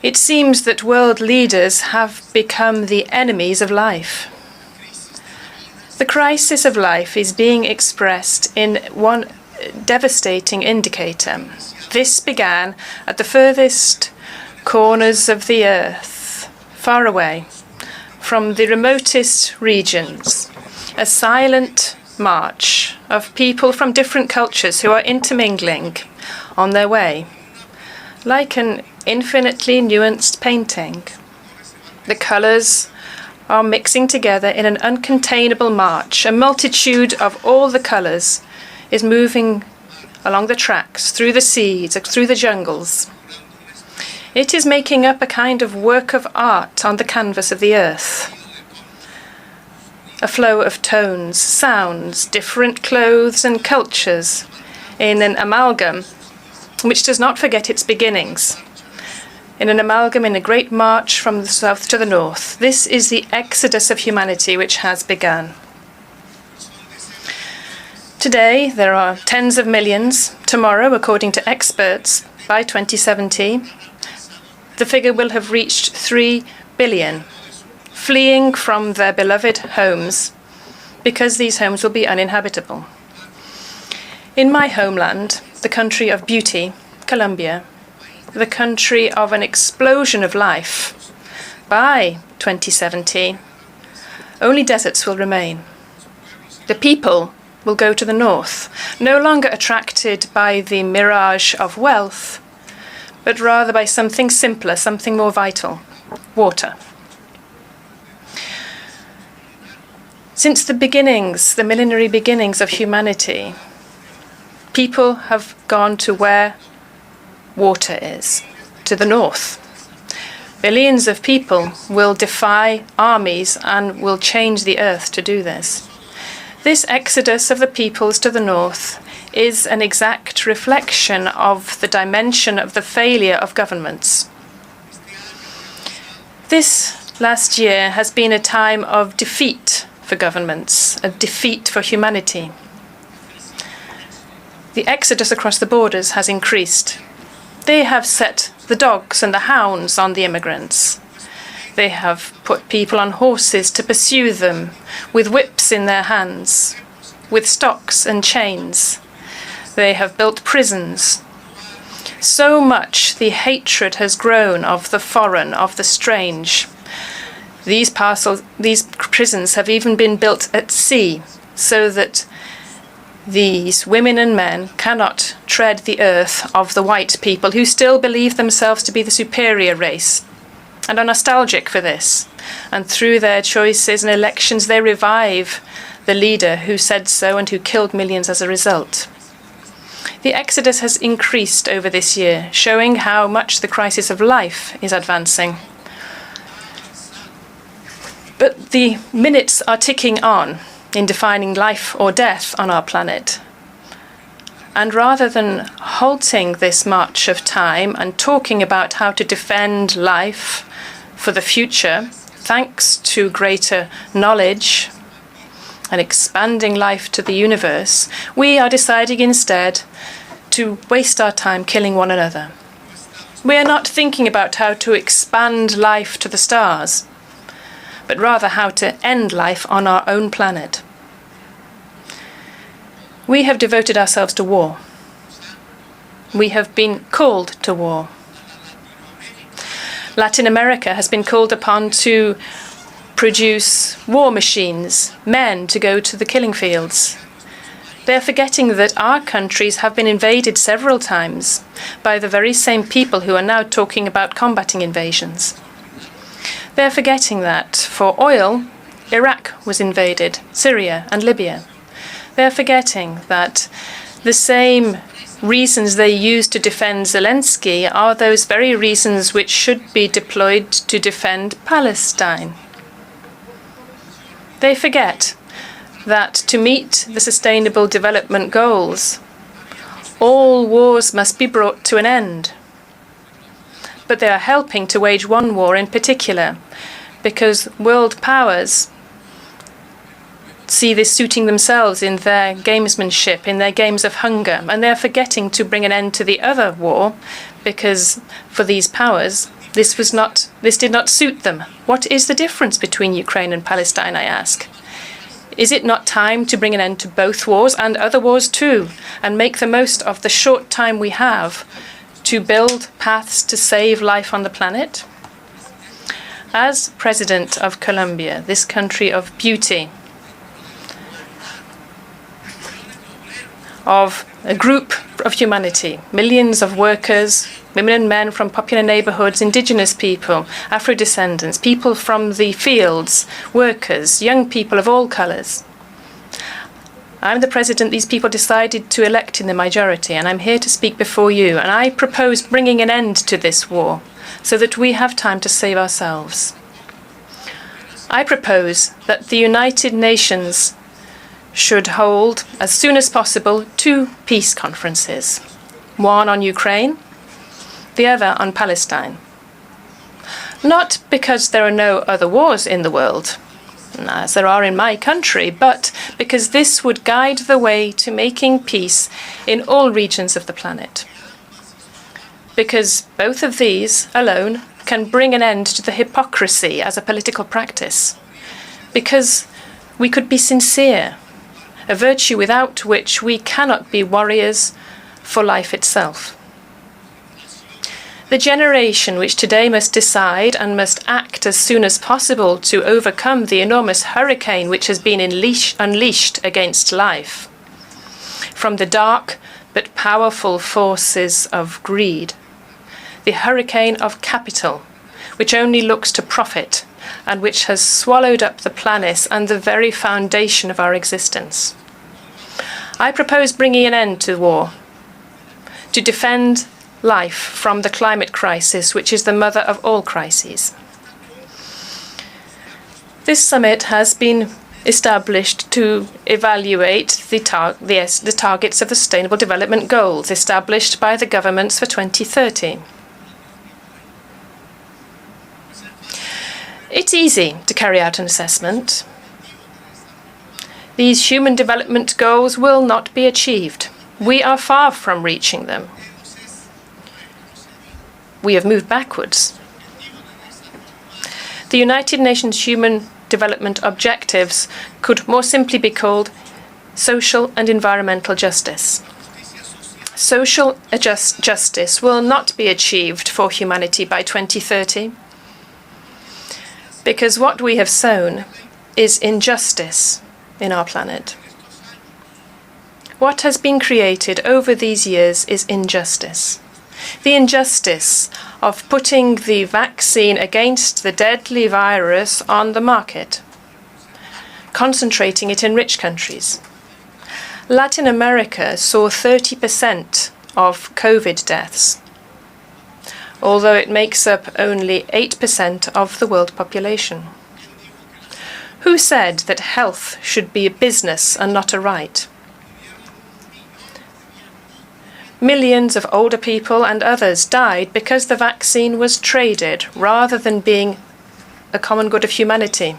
It seems that world leaders have become the enemies of life. The crisis of life is being expressed in one devastating indicator. This began at the furthest corners of the earth, far away from the remotest regions, a silent march of people from different cultures who are intermingling on their way, like an infinitely nuanced painting. The colors are mixing together in an uncontainable march. A multitude of all the colors is moving along the tracks, through the seas, through the jungles. It is making up a kind of work of art on the canvas of the earth. A flow of tones, sounds, different clothes and cultures in an amalgam which does not forget its beginnings. In an amalgam in a great march from the south to the north. This is the exodus of humanity which has begun. Today, there are tens of millions. Tomorrow, according to experts, by 2070, the figure will have reached 3 billion, fleeing from their beloved homes because these homes will be uninhabitable. In my homeland, the country of beauty, Colombia, the country of an explosion of life, by 2070, only deserts will remain. The people will go to the north, no longer attracted by the mirage of wealth, but rather by something simpler, something more vital: water. Since the beginnings, the millenary beginnings of humanity, people have gone to where water is, to the north. Billions of people will defy armies and will change the earth to do this. This exodus of the peoples to the north is an exact reflection of the dimension of the failure of governments. This last year has been a time of defeat for governments, a defeat for humanity. The exodus across the borders has increased. They have set the dogs and the hounds on the immigrants. They have put people on horses to pursue them, with whips in their hands, with stocks and chains. They have built prisons. So much the hatred has grown of the foreign, of the strange. These prisons have even been built at sea, so that these women and men cannot tread the earth of the white people who still believe themselves to be the superior race and are nostalgic for this. And through their choices and elections, they revive the leader who said so and who killed millions as a result. The exodus has increased over this year, showing how much the crisis of life is advancing. But the minutes are ticking on in defining life or death on our planet. And rather than halting this march of time and talking about how to defend life for the future, thanks to greater knowledge and expanding life to the universe, we are deciding instead to waste our time killing one another. We are not thinking about how to expand life to the stars, but rather how to end life on our own planet. We have devoted ourselves to war. We have been called to war. Latin America has been called upon to produce war machines, men to go to the killing fields. They are forgetting that our countries have been invaded several times by the very same people who are now talking about combating invasions. They are forgetting that for oil, Iraq was invaded, Syria and Libya. They are forgetting that the same reasons they use to defend Zelensky are those very reasons which should be deployed to defend Palestine. They forget that to meet the Sustainable Development Goals, all wars must be brought to an end. But they are helping to wage one war in particular, because world powers see this suiting themselves in their gamesmanship, in their games of hunger, and they're forgetting to bring an end to the other war, because for these powers, This did not suit them. What is the difference between Ukraine and Palestine, I ask? Is it not time to bring an end to both wars and other wars too, and make the most of the short time we have to build paths to save life on the planet? As President of Colombia, this country of beauty, of a group of humanity, millions of workers, women and men from popular neighborhoods, indigenous people, Afro-descendants, people from the fields, workers, young people of all colors. I'm the president these people decided to elect in the majority, and I'm here to speak before you. And I propose bringing an end to this war so that we have time to save ourselves. I propose that the United Nations should hold, as soon as possible, 2 peace conferences. One on Ukraine, the other on Palestine. Not because there are no other wars in the world, as there are in my country, but because this would guide the way to making peace in all regions of the planet. Because both of these alone can bring an end to the hypocrisy as a political practice. Because we could be sincere, a virtue without which we cannot be warriors for life itself. The generation which today must decide and must act as soon as possible to overcome the enormous hurricane which has been unleashed against life from the dark but powerful forces of greed, the hurricane of capital, which only looks to profit and which has swallowed up the planet and the very foundation of our existence. I propose bringing an end to war, to defend life from the climate crisis, which is the mother of all crises. This summit has been established to evaluate the targets of the Sustainable Development Goals established by the governments for 2030. It's easy to carry out an assessment. These human development goals will not be achieved. We are far from reaching them. We have moved backwards. The United Nations Human Development Objectives could more simply be called social and environmental justice. Social justice will not be achieved for humanity by 2030 because what we have sown is injustice in our planet. What has been created over these years is injustice. The injustice of putting the vaccine against the deadly virus on the market, concentrating it in rich countries. Latin America saw 30% of COVID deaths, although it makes up only 8% of the world population. Who said that health should be a business and not a right? Millions of older people and others died because the vaccine was traded rather than being a common good of humanity.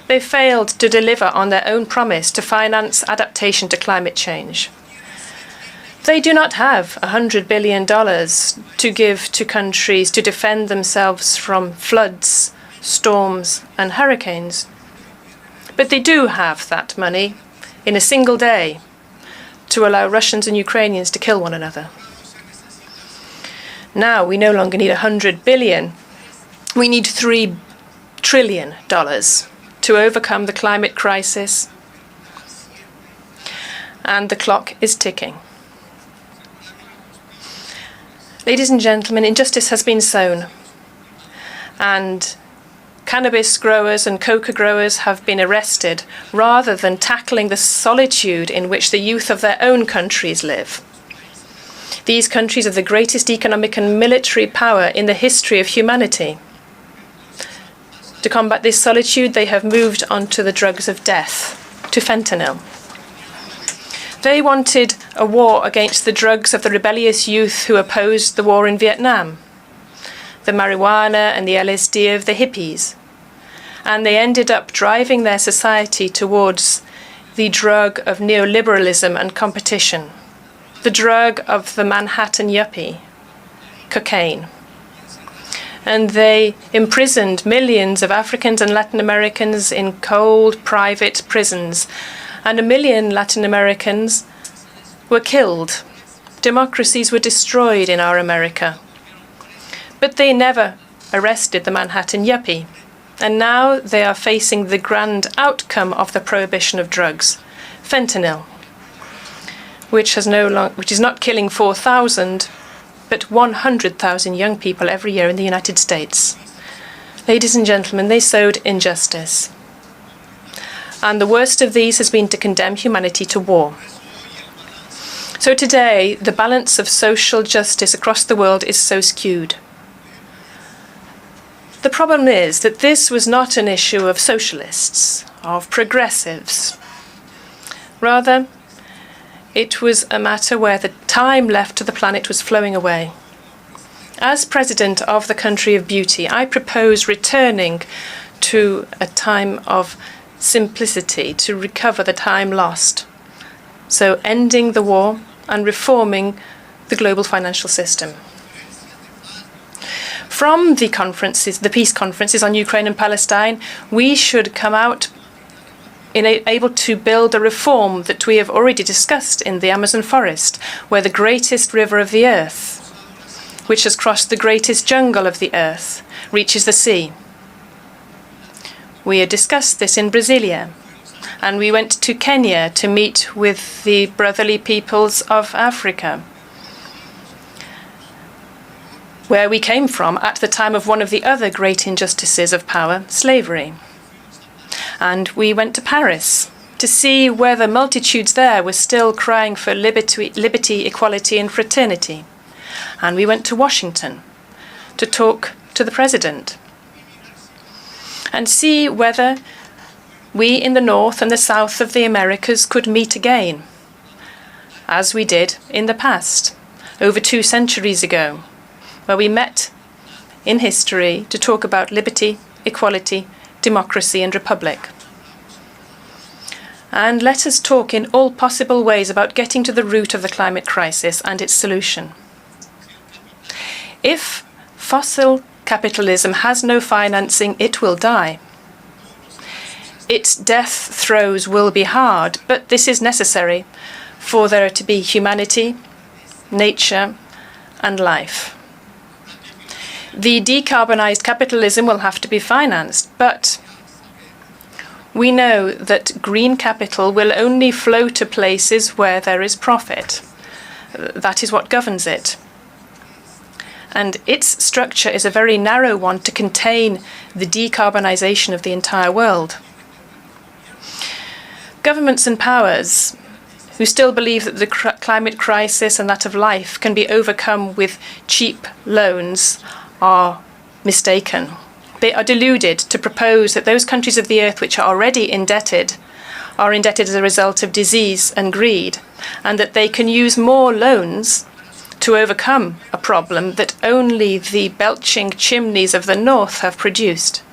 They failed to deliver on their own promise to finance adaptation to climate change. They do not have $100 billion to give to countries to defend themselves from floods, storms, and hurricanes. But they do have that money in a single day to allow Russians and Ukrainians to kill one another. Now we no longer need $100 billion. We need $3 trillion to overcome the climate crisis. And the clock is ticking. Ladies and gentlemen, injustice has been sown. And cannabis growers and coca growers have been arrested rather than tackling the solitude in which the youth of their own countries live. These countries are the greatest economic and military power in the history of humanity. To combat this solitude, they have moved on to the drugs of death, to fentanyl. They wanted a war against the drugs of the rebellious youth who opposed the war in Vietnam, the marijuana and the LSD of the hippies. And they ended up driving their society towards the drug of neoliberalism and competition, the drug of the Manhattan yuppie, cocaine. and they imprisoned millions of Africans and Latin Americans in cold, private prisons. And 1 million Latin Americans were killed. Democracies were destroyed in our America. But they never arrested the Manhattan yuppie. And now they are facing the grand outcome of the prohibition of drugs, fentanyl, which is not killing 4,000, but 100,000 young people every year in the United States. Ladies and gentlemen, they sowed injustice. And the worst of these has been to condemn humanity to war. So today, the balance of social justice across the world is so skewed. The problem is that this was not an issue of socialists, of progressives. Rather, it was a matter where the time left to the planet was flowing away. As president of the country of beauty, I propose returning to a time of simplicity to recover the time lost. So ending the war and reforming the global financial system. From the conferences, the peace conferences on Ukraine and Palestine, we should come out able to build a reform that we have already discussed in the Amazon forest, where the greatest river of the earth, which has crossed the greatest jungle of the earth, reaches the sea. We had discussed this in Brasilia, and we went to Kenya to meet with the brotherly peoples of Africa, where we came from at the time of one of the other great injustices of power, slavery. And we went to Paris to see whether multitudes there were still crying for liberty, equality, and fraternity. And we went to Washington to talk to the president and see whether we in the north and the south of the Americas could meet again, as we did in the past, over 2 centuries ago, where we met in history to talk about liberty, equality, democracy and republic. And let us talk in all possible ways about getting to the root of the climate crisis and its solution. If fossil capitalism has no financing, it will die. Its death throes will be hard, but this is necessary for there to be humanity, nature, and life. The decarbonized capitalism will have to be financed, but we know that green capital will only flow to places where there is profit. That is what governs it. And its structure is a very narrow one to contain the decarbonization of the entire world. Governments and powers who still believe that the climate crisis and that of life can be overcome with cheap loans are mistaken. They are deluded to propose that those countries of the earth which are already indebted are indebted as a result of disease and greed, and that they can use more loans to overcome a problem that only the belching chimneys of the north have produced.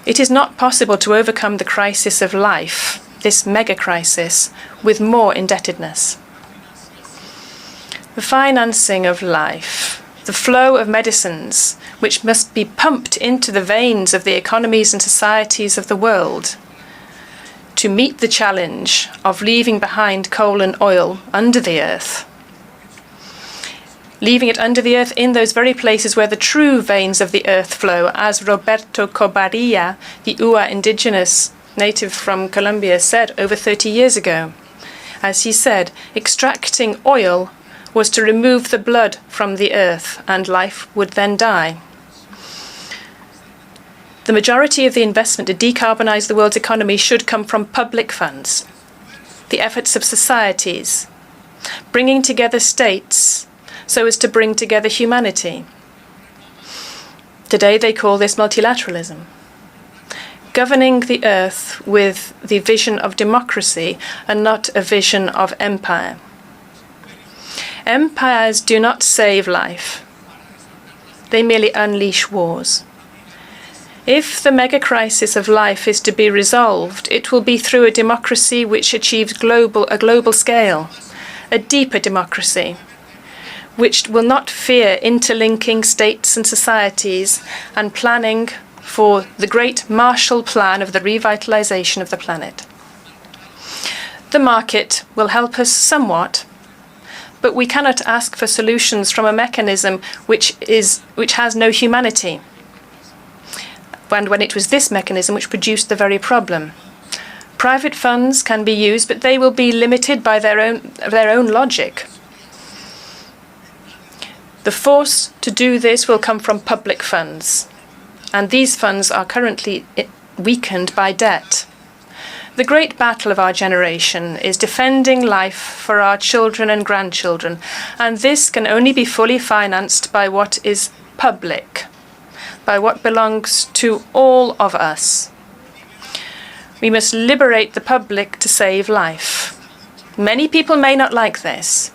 It is not possible to overcome the crisis of life, this mega crisis, with more indebtedness. The financing of life, the flow of medicines, which must be pumped into the veins of the economies and societies of the world to meet the challenge of leaving behind coal and oil under the earth, leaving it under the earth in those very places where the true veins of the earth flow, as Roberto Cobarilla, the Ua indigenous native from Colombia, said over 30 years ago. As he said, extracting oil was to remove the blood from the earth, and life would then die. The majority of the investment to decarbonize the world's economy should come from public funds, the efforts of societies, bringing together states so as to bring together humanity. Today they call this multilateralism. Governing the earth with the vision of democracy and not a vision of empire. Empires do not save life. They merely unleash wars. If the mega crisis of life is to be resolved, it will be through a democracy which achieves a global scale, a deeper democracy, which will not fear interlinking states and societies and planning for the great Marshall Plan of the revitalization of the planet. The market will help us somewhat, but we cannot ask for solutions from a mechanism which has no humanity. And when it was this mechanism which produced the very problem. Private funds can be used, but they will be limited by their own logic. The force to do this will come from public funds, and these funds are currently weakened by debt. The great battle of our generation is defending life for our children and grandchildren, and this can only be fully financed by what is public, by what belongs to all of us. We must liberate the public to save life. Many people may not like this,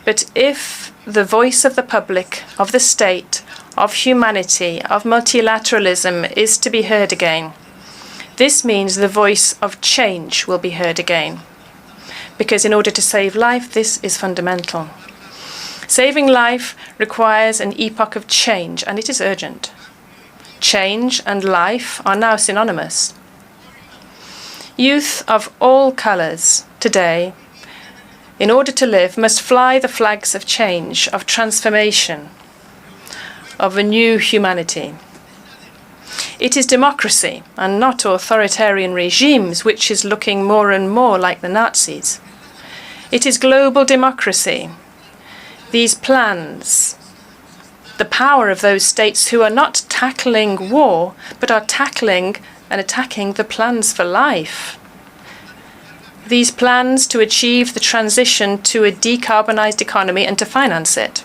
but if the voice of the public, of the state, of humanity, of multilateralism is to be heard again, this means the voice of change will be heard again. Because in order to save life, this is fundamental. Saving life requires an epoch of change, and it is urgent. Change and life are now synonymous. Youth of all colours today, in order to live, must fly the flags of change, of transformation, of a new humanity. It is democracy and not authoritarian regimes which is looking more and more like the Nazis. It is global democracy. These plans, the power of those states who are not tackling war, but are tackling and attacking the plans for life. These plans to achieve the transition to a decarbonized economy and to finance it.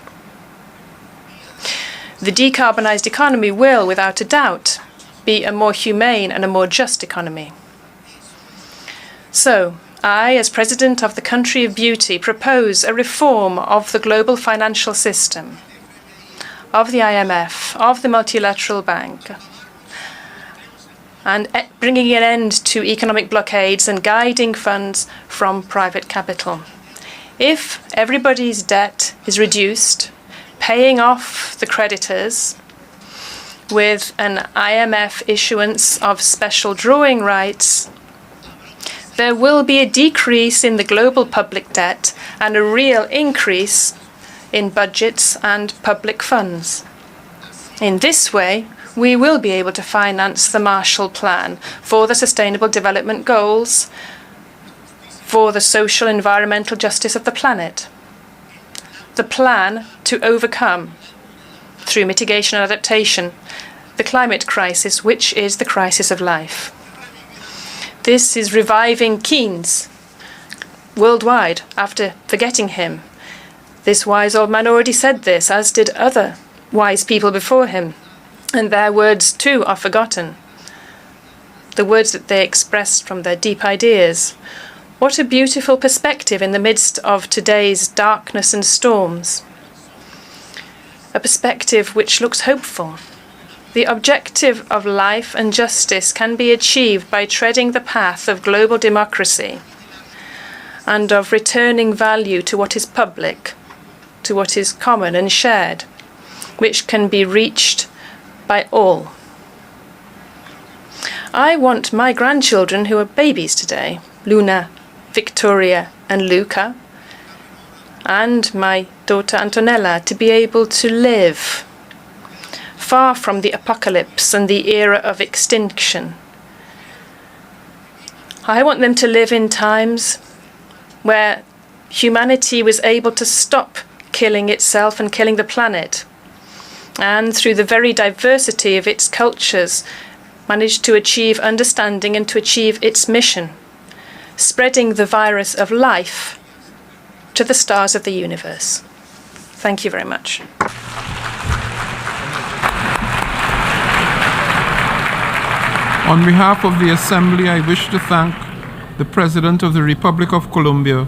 The decarbonized economy will, without a doubt, be a more humane and a more just economy. So, I, as President of the Country of Beauty, propose a reform of the global financial system, of the IMF, of the Multilateral Bank, and bringing an end to economic blockades and guiding funds from private capital. If everybody's debt is reduced, paying off the creditors with an IMF issuance of special drawing rights, there will be a decrease in the global public debt and a real increase in budgets and public funds. In this way, we will be able to finance the Marshall Plan for the Sustainable Development Goals, for the social and environmental justice of the planet. The plan to overcome, through mitigation and adaptation, the climate crisis, which is the crisis of life. This is reviving Keynes worldwide after forgetting him. This wise old man already said this, as did other wise people before him. And their words, too, are forgotten. The words that they expressed from their deep ideas. What a beautiful perspective in the midst of today's darkness and storms. A perspective which looks hopeful. The objective of life and justice can be achieved by treading the path of global democracy and of returning value to what is public, to what is common and shared, which can be reached by all. I want my grandchildren, who are babies today, Luna, Victoria and Luca, and my daughter Antonella, to be able to live far from the apocalypse and the era of extinction. I want them to live in times where humanity was able to stop killing itself and killing the planet, and through the very diversity of its cultures, managed to achieve understanding and to achieve its mission, spreading the virus of life to the stars of the universe. Thank you very much. On behalf of the Assembly, I wish to thank the President of the Republic of Colombia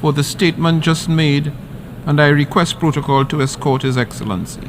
for the statement just made, and I request protocol to escort His Excellency.